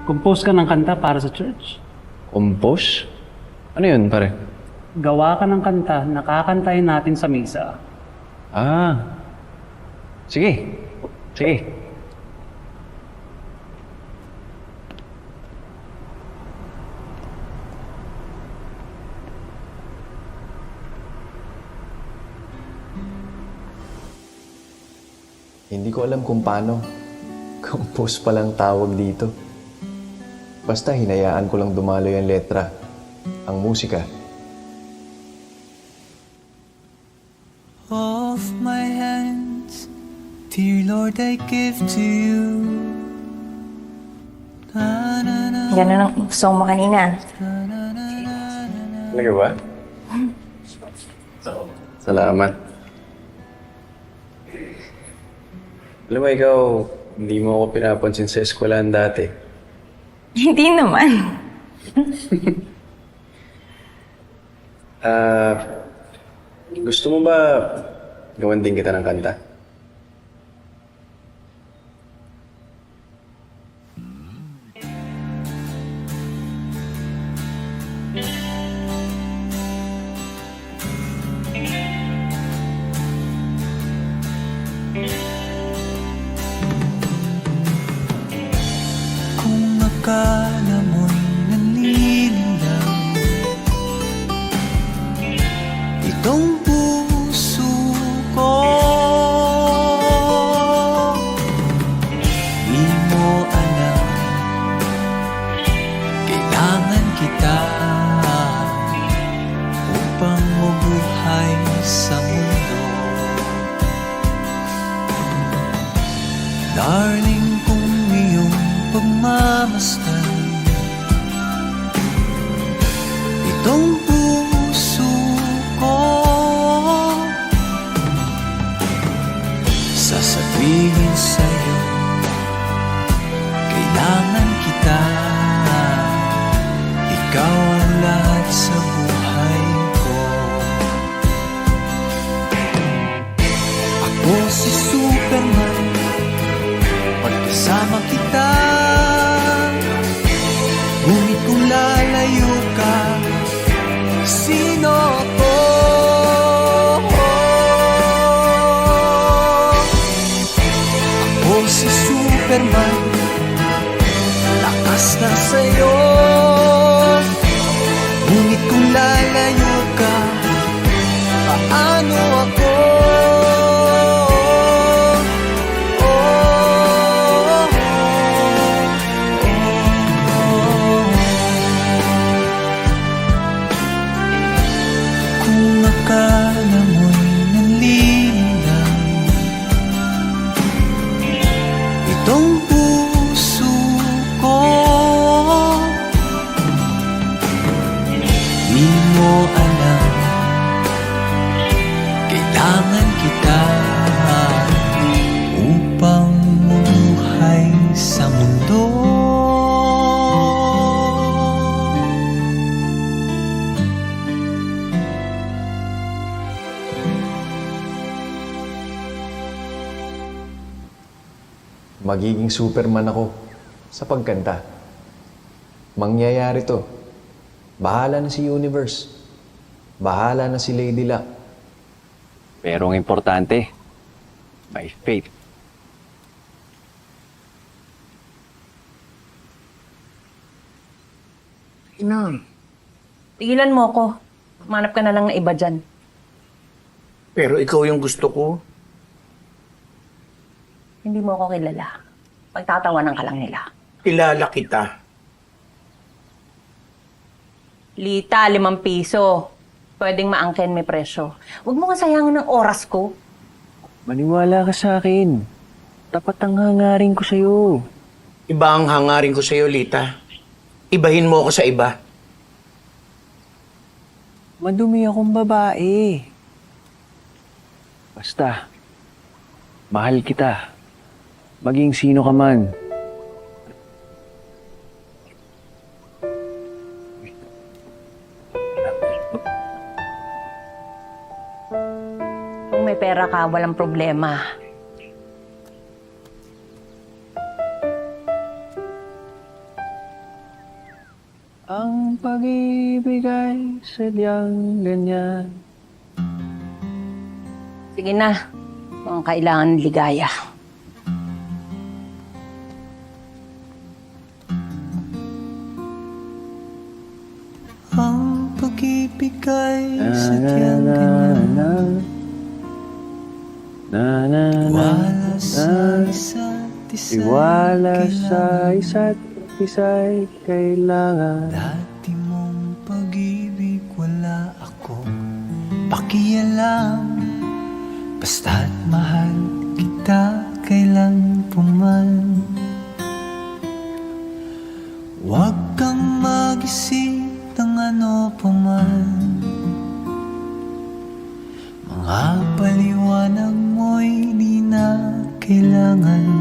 Compose ka ng kanta para sa church. Compose? Ano yun, pare? Gawa ka ng kanta na kakantahin natin sa misa. Ah. Sige. Sige. Hindi ko alam kung paano. Compose pa lang tawag dito. Basta hinayaan ko lang dumaloy ang letra, ang musika. Of my hands, dear Lord, I give to you. Ganun ang gusto mo kanina. Talaga ba? Salamat. Alam mo, ikaw, hindi mo ako pinapansin sa eskwelahan dati. Hindi naman. Gusto mo ba gawan din kita ng kanta? Kung akala mo'y nanlilinlang itong puso ko, di mo alam, kailangan kita upang mabuhay sa mundo. Darling, kung iyong pagmamasdan itong puso ko, sasabihin sa'yo, kailangan kita. Ikaw ang lahat sa buhay ko. Ako si Superman, pagkasama kita. Ngunit kung lalayo ka, sino ako? Ako si Superman, lakas na sa'yo. Ngunit kung lalayo ka, paano ako? Kung akala mo'y nanlilinlang itong puso ko, di mo alam, kailangan kita upang mabuhay sa mundo. Magiging Superman ako sa pagkanta. Mangyayari to. Bahala na si Universe. Bahala na si Lady Luck. Pero ang importante, may faith. Ina, Tigilan mo ako. Manap ka na lang na iba dyan. pero ikaw yung gusto ko. Hindi mo ako kilala. Pagtatawanan ka lang nila. Kilala kita. Lita, 5 piso. Pwedeng maangkin may presyo. Huwag mo nga sayangin ng oras ko. Maniwala ka sa akin. Tapat ang hangarin ko sa'yo. Iba ang hangarin ko sa'yo, Lita. Ibahin mo ako sa iba. Madumi akong babae. Basta, mahal kita. Maging sino ka man. Kung may pera ka, walang problema. Ang pag-ibig ay sadyang ganyan. Sige na. Mukhang kailangan ng ligaya. Ang pag-ibig ay sadyang ganyan. Wala sa isa't isa isa't isa'y kailangan. Dati mong pag-ibig wala akong pakialam. Basta't mahal kita kailan puman. Huwag kang mag-isip ng ano paman. Mga paliwanag mo'y di na kailangan.